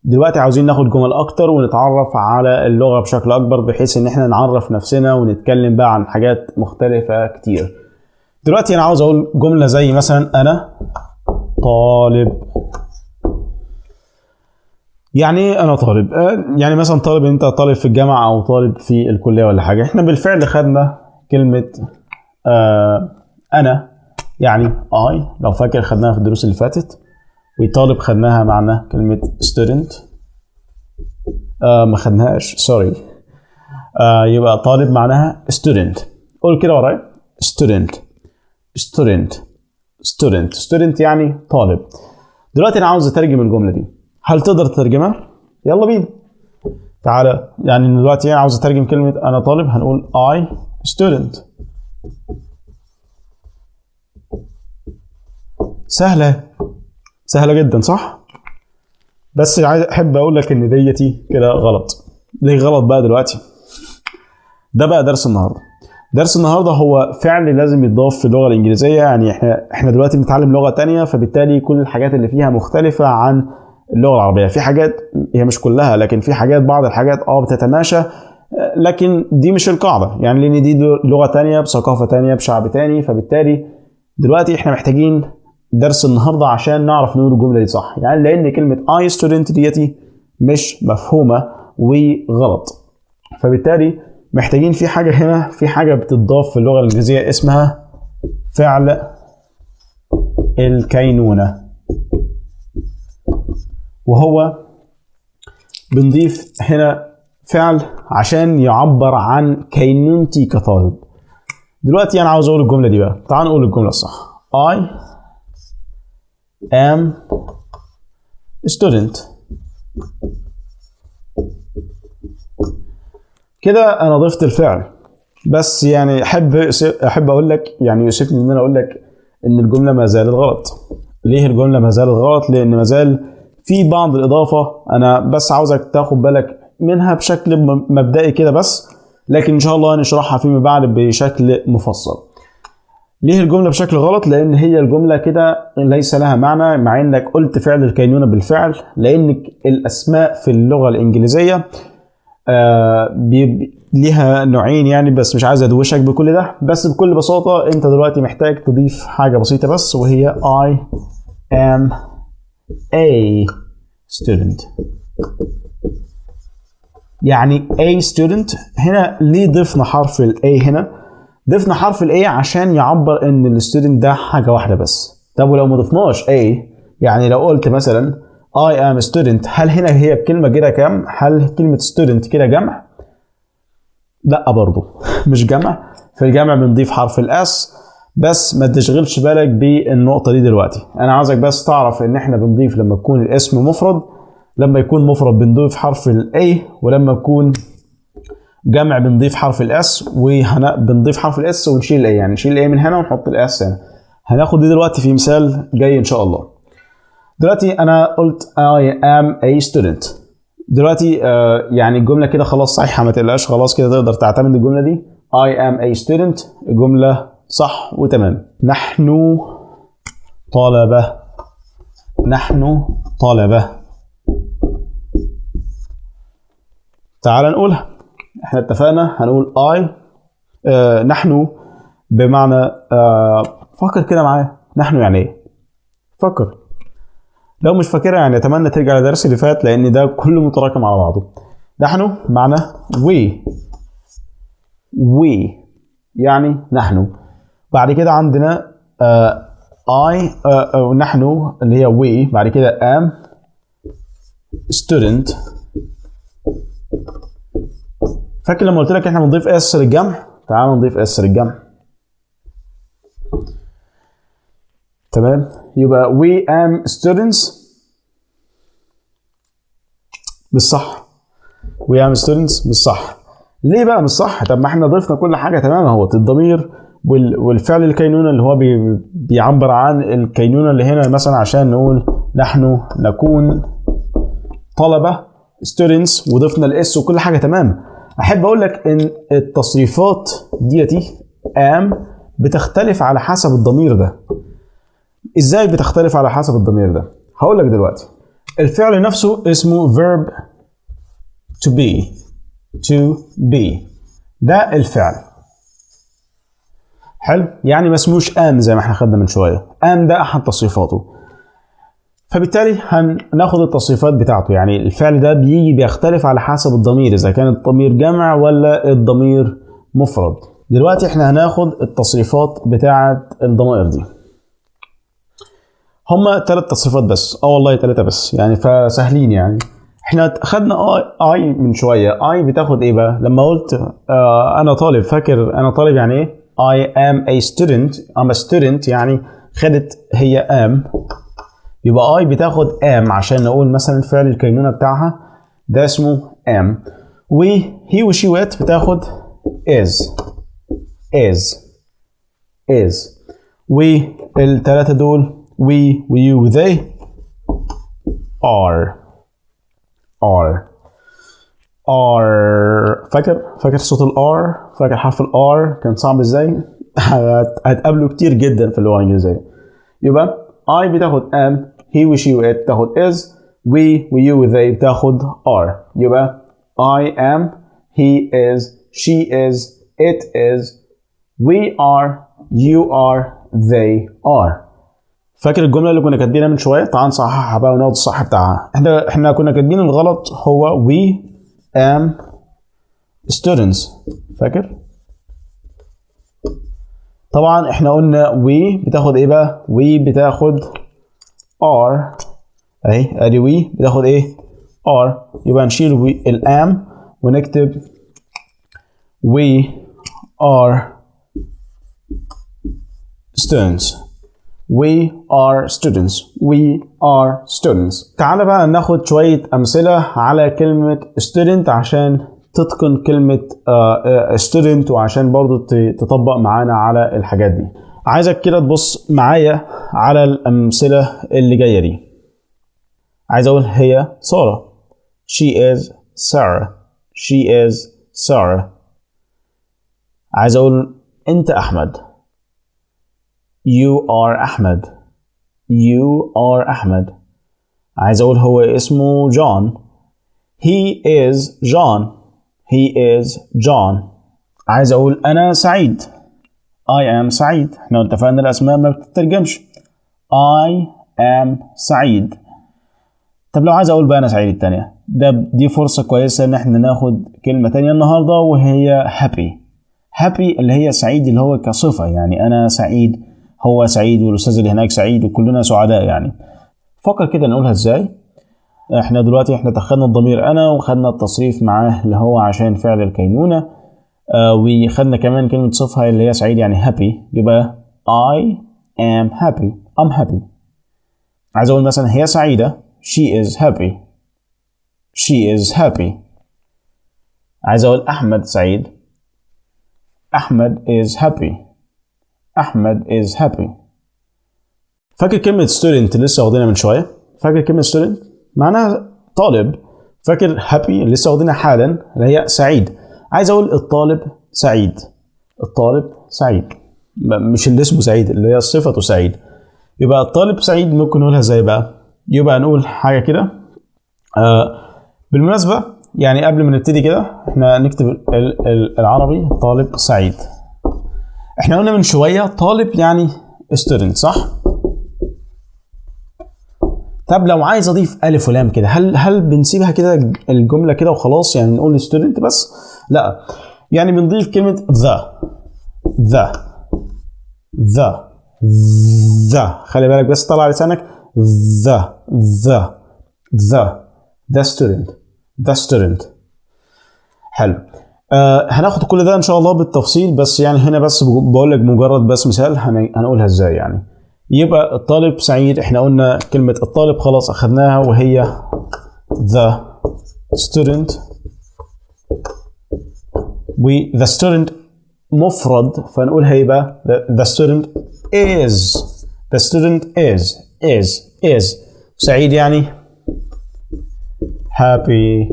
دلوقتي عاوزين ناخد جمل اكتر ونتعرف على اللغة بشكل اكبر، بحيث ان احنا نعرف نفسنا ونتكلم بقى عن حاجات مختلفة كتير. دلوقتي انا عاوز اقول جملة زي مثلا انا طالب. يعني ايه انا طالب؟ يعني مثلا طالب، انت طالب في الجامعة او طالب في الكلية ولا حاجة. احنا بالفعل خدنا كلمة انا، يعني I، لو فاكر خدناها في الدروس اللي فاتت. وطالب خدناها معنى كلمة student. ما خدناهاش، سوري. يبقى طالب معناها student. قول كده ورايا: student student student student، يعني طالب. دلوقتي انا عاوز اترجم الجملة دي، هل تقدر تترجمها؟ يلا بينا تعالى. يعني دلوقتي انا عاوز اترجم كلمة انا طالب، هنقول I student. سهلة جدا، صح؟ بس احب اقول لك ان ديتي كده غلط. ليه غلط بقى دلوقتي؟ ده بقى درس النهارده. درس النهارده هو فعل لازم يتضاف في اللغه الانجليزيه. يعني احنا دلوقتي بنتعلم لغه تانية، فبالتالي كل الحاجات اللي فيها مختلفه عن اللغه العربيه. في حاجات، هي مش كلها، لكن في حاجات، بعض الحاجات بتتماشى، لكن دي مش القاعده. يعني لان دي لغه تانية بثقافه تانية بشعب تاني، فبالتالي دلوقتي احنا محتاجين درس النهارده عشان نعرف نقول الجمله دي صح. يعني لان كلمه I student ديتي مش مفهومه وغلط، فبالتالي محتاجين في حاجه هنا، في حاجه بتضاف في اللغه الانجليزيه اسمها فعل الكينونه. وهو بنضيف هنا فعل عشان يعبر عن كينونتي كطالب. دلوقتي انا عاوز اقول الجمله دي بقى. تعال نقول الجمله الصح: I am student. كده انا ضفت الفعل، بس يعني احب اقول لك، يعني يوسفني ان انا اقول لك ان الجمله ما زالت غلط. ليه الجمله ما زالت غلط؟ لان ما زال في بعض الاضافه، انا بس عاوزك تاخد بالك منها بشكل مبدئي كده بس، لكن ان شاء الله نشرحها فيما بعد بشكل مفصل. ليه الجمله بشكل غلط؟ لان هي الجمله كده ليس لها معنى، مع انك قلت فعل الكينونه بالفعل. لان الاسماء في اللغه الانجليزيه ليها نوعين يعني، بس مش عايز ادوشك بكل ده. بس بكل بساطه انت دلوقتي محتاج تضيف حاجه بسيطه بس، وهي I am a student. يعني a student هنا ليه ضفنا حرف ال A هنا؟ ضفنا حرف ال A عشان يعبر ان الستودنت ده حاجه واحده بس. طب ولو ما ضفناش A، يعني لو قلت مثلا I am student، هل هنا هي الكلمه كده كام؟ هل كلمه student كده جمع؟ لا برضو مش جمع. في الجمع بنضيف حرف الاس، بس ما تشغلش بالك بالنقطه دي دلوقتي. انا عاوزك بس تعرف ان احنا بنضيف لما يكون الاسم مفرد، لما يكون مفرد بنضيف حرف الاي، ولما يكون جمع بنضيف حرف الاس، وبنضيف حرف الاس ونشيل الاي. يعني نشيل الاي من هنا ونحط الاس هنا. هناخد دي دلوقتي في مثال جاي ان شاء الله. دلوقتي انا قلت I am a student. دلوقتي يعني الجمله كده خلاص صحيحه، ما تقلقش، خلاص كده تقدر تعتمد الجمله دي. I am a student الجمله صح وتمام. نحن طلبه. نحن طلبه. تعال نقولها. احنا اتفقنا هنقول I نحن بمعنى فكر كده معايا. نحن يعني ايه؟ فكر. لو مش فاكرها يعني اتمنى ترجع للدرس اللي فات، لان ده كله متراكم على بعضه. نحن معنى we يعني نحن. بعد كده عندنا I نحن اللي هي we. بعد كده am student. فاكر لما قلت لك احنا بنضيف اس للجمع؟ تعال نضيف اس للجمع. تمام. يبقى we am students. مش صح. we am students مش صح. ليه بقى مش صح؟ طب ما احنا ضفنا كل حاجه تمام اهوت. الضمير والفعل الكينونه اللي هو بيعبر عن الكينونه اللي هنا، مثلا عشان نقول نحن نكون طلبه students، وضفنا الاس وكل حاجه تمام. احب اقول لك ان التصريفات ديتي am بتختلف على حسب الضمير ده. ازاي بتختلف على حسب الضمير ده؟ هقول لك دلوقتي. الفعل نفسه اسمه verb to be. to be ده الفعل. حلو، يعني ما اسموش am زي ما احنا خدنا من شويه. am ده احد تصريفاته، فبالتالي هناخد التصريفات بتاعته. يعني الفعل ده بيختلف على حسب الضمير، اذا كان الضمير جمع ولا الضمير مفرد. دلوقتي احنا هناخد التصريفات بتاعه الضمائر دي. هما 3 تصريفات بس. والله 3 بس يعني، فسهلين يعني. احنا خدنا اي من شويه. اي بتاخد ايه بقى؟ لما قلت انا طالب، فاكر انا طالب يعني ايه؟ I am a student. I'm a student يعني خدت هي am، يبقى I بتاخد am عشان نقول مثلا فعل الكينونة بتاعها ده اسمه am. و he و she و it بتاخد is. والثلاثة دول we و you و they are. فاكر صوت الار؟ فاكر حرف الار كان صعب ازاي؟ هتقابله كتير جدا في اللغه الانجليزيه. يبقى I بتاخد am، he و she و it بتاخد is، we و you و they بتاخد are. يبقى I am، he is، she is، it is، we are، you are، they are. فاكر الجمله اللي كنا كاتبينها من شويه؟ تعال نصححها بقى وناخد الصح بتاعها. احنا كنا كاتبين الغلط هو we am students. فاكر؟ طبعا احنا قلنا we بتاخد ايه بقى؟ we بتاخد are اهي، ادي we بتاخد ايه؟ are. يبقى نشيل الام ونكتب we are students. We are students. We are students. تعال بقى ناخد شوية أمثلة على كلمة student عشان تتقن كلمة student، وعشان برضو تطبق معانا على الحاجات دي. عايزك كده تبص معايا على الأمثلة اللي جاية دي. عايز أقول هي سارة. She is Sarah. She is Sarah. عايز أقول أنت أحمد. You are Ahmed. You are Ahmed. عايز أقول هو اسمه John. He is John. He is John. عايز أقول أنا سعيد. I am سعيد. احنا اتفقنا الأسماء ما بتترجمش. I am سعيد. طب لو عايز أقول بقى أنا سعيد التانية، دي فرصة كويسة إن احنا ناخد كلمة تانية النهاردة، وهي happy. happy اللي هي سعيد اللي هو كصفة، يعني أنا سعيد، هو سعيد، والأستاذ اللي هناك سعيد، وكلنا سعداء يعني. فكر كده نقولها ازاي. احنا دلوقتي دخلنا الضمير أنا، وخدنا التصريف معاه اللي هو عشان فعل الكينونة، وخدنا كمان كلمة صفة اللي هي سعيد يعني happy. يبقى I am happy. I'm happy. عايز أقول مثلا هي سعيدة. She is happy. She is happy. عايز أقول أحمد سعيد. أحمد is happy. أحمد is happy. فاكر كلمة student لسه واخدينها من شوية؟ فاكر كلمة student معناها طالب. فاكر happy لسه واخدينها حالا اللي هي سعيد. عايز أقول الطالب سعيد. الطالب سعيد، مش اللي اسمه سعيد، اللي هي صفته سعيد. يبقى الطالب سعيد ممكن نقولها ازاي بقى؟ يبقى نقول حاجة كده. بالمناسبة يعني قبل ما نبتدي كده احنا نكتب العربي طالب سعيد. احنا قلنا من شوية طالب يعني student صح؟ طب لو عايز اضيف الف ولام كده، هل بنسيبها كده الجملة كده وخلاص يعني نقول student بس؟ لا، يعني بنضيف كلمة the. خلي بالك بس، طلع لسانك the student. حلو. هناخد كل ده ان شاء الله بالتفصيل، بس يعني هنا بس بقول لك مجرد بس مثال هنقولها ازاي يعني. يبقى الطالب سعيد، احنا قلنا كلمة الطالب خلاص اخدناها وهي the student. the student مفرد فنقول هيبقى the student is سعيد يعني happy.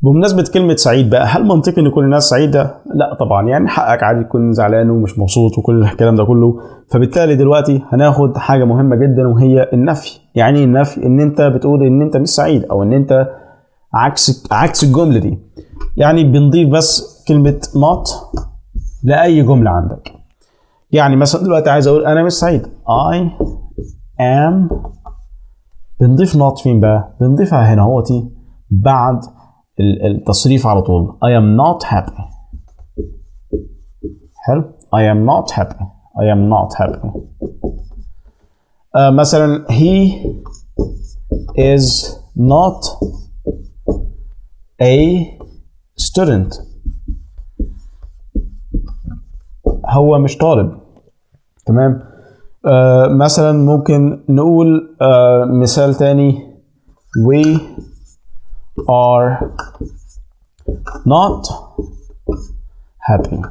بمناسبة كلمة سعيد بقى، هل منطقي ان كل الناس سعيدة؟ لا طبعا يعني حقك عادي تكون زعلان ومش مبسوط وكل الكلام ده كله. فبالتالي دلوقتي هناخد حاجه مهمه جدا وهي النفي. يعني النفي ان انت بتقول ان انت مش سعيد او ان انت عكس الجمله دي. يعني بنضيف بس كلمه not لاي جمله عندك. يعني مثلا دلوقتي عايز اقول انا مش سعيد I am، بنضيف not فين بقى؟ بنضيفها هنا اهوتي بعد التصريف على طول. I am not happy. حلو. I am not happy. I am not happy. مثلا he is not a student. هو مش طالب. تمام. مثلا ممكن نقول مثال تاني we are not happy.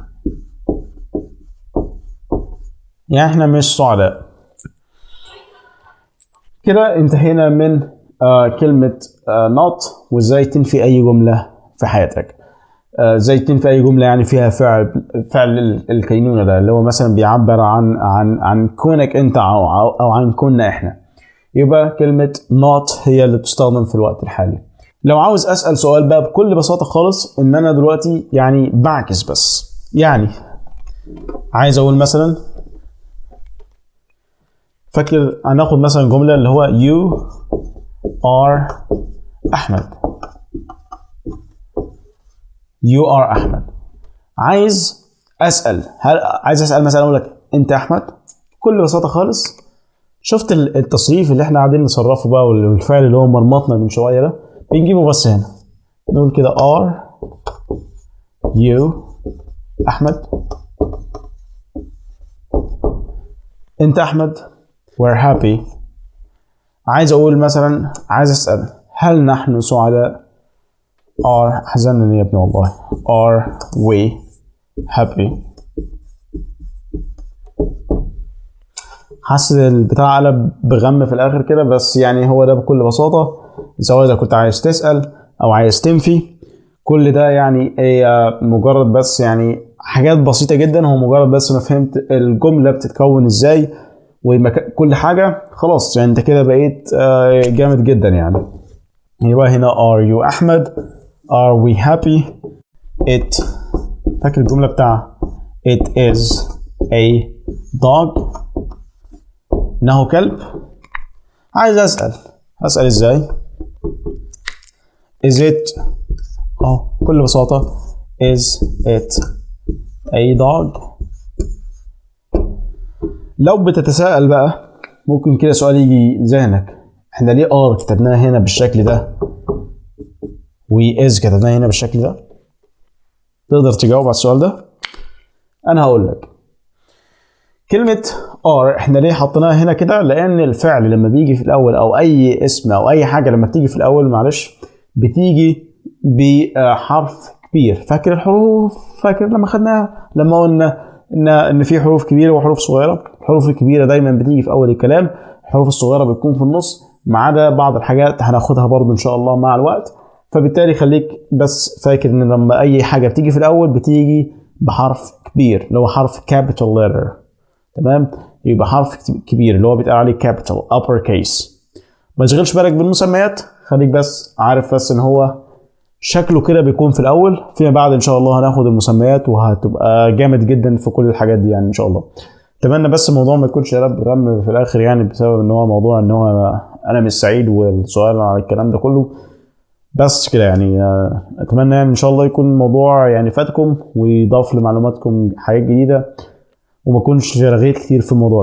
يعني احنا مش سعداء. كده انتهينا من كلمة not وازاي تنفي اي جملة في حياتك. ازاي تنفي اي جملة يعني فيها فعل الكينونة ده اللي هو مثلا بيعبر عن كونك انت او عن كوننا احنا. يبقى كلمة not هي اللي بتستخدم في الوقت الحالي. لو عاوز اسأل سؤال بقى بكل بساطة خالص ان انا دلوقتي يعني بعكس بس. يعني عايز اقول مثلا فاكر هناخد مثلا جملة اللي هو you are أحمد. you are أحمد. عايز أسأل مثلا أقول لك أنت أحمد. بكل بساطة خالص شفت التصريف اللي احنا قاعدين نصرفه بقى والفعل اللي هو مرمطنا من شوية ده بنجيبه بس هنا نقول كده are you أحمد. أنت أحمد. we're happy. عايز اقول مثلا عايز اسال هل نحن سعداء؟ are حزنا يا ابني والله. are we happy؟ حاسس البتاع قلب بغم في الاخر كده بس يعني هو ده بكل بساطه. سواء اذا كنت عايز تسال او عايز تنفي كل ده يعني مجرد بس يعني حاجات بسيطه جدا. هو مجرد بس ما فهمت الجمله بتتكون ازاي وكل حاجة خلاص يعني انت كده بقيت جامد جدا يعني. يبقى هنا are you أحمد. are we happy. it فاكر الجملة بتاع it is a dog. إنه كلب. عايز أسأل إزاي is it بكل بساطة is it a dog. لو بتتساءل بقى ممكن كده سؤال يجي ذهنك احنا ليه كتبناها هنا بالشكل ده is كتبناها هنا بالشكل ده؟ تقدر تجاوب على السؤال ده؟ انا هقول لك. كلمة احنا ليه حطيناها هنا كده؟ لان الفعل لما بيجي في الاول او اي اسم او اي حاجة لما بتيجي في الاول بتيجي بحرف كبير. فاكر الحروف؟ فاكر لما خدناها لما قلنا ان في حروف كبيره وحروف صغيره. الحروف الكبيره دايما بتيجي في اول الكلام. الحروف الصغيره بتكون في النص ما عدا بعض الحاجات هناخدها برضو ان شاء الله مع الوقت. فبالتالي خليك بس فاكر ان لما اي حاجه بتيجي في الاول بتيجي بحرف كبير اللي هو حرف capital letter. تمام. يبقى حرف كبير اللي هو بيتقال عليه capital upper case. ما تشغلش بالك بالمسميات. خليك بس عارف بس ان هو شكله كده بيكون في الاول. فيما بعد ان شاء الله هناخد المسميات وهتبقى جامد جدا في كل الحاجات دي يعني ان شاء الله. اتمنى بس الموضوع ما يكونش غم في الاخر يعني بسبب ان هو موضوع ان هو انا مش سعيد والسؤال على الكلام ده كله بس كده يعني. اتمنى يعني ان شاء الله يكون الموضوع يعني فاتكم ويضاف لمعلوماتكم حاجات جديده وما كنتش رغيت كتير في الموضوع ده.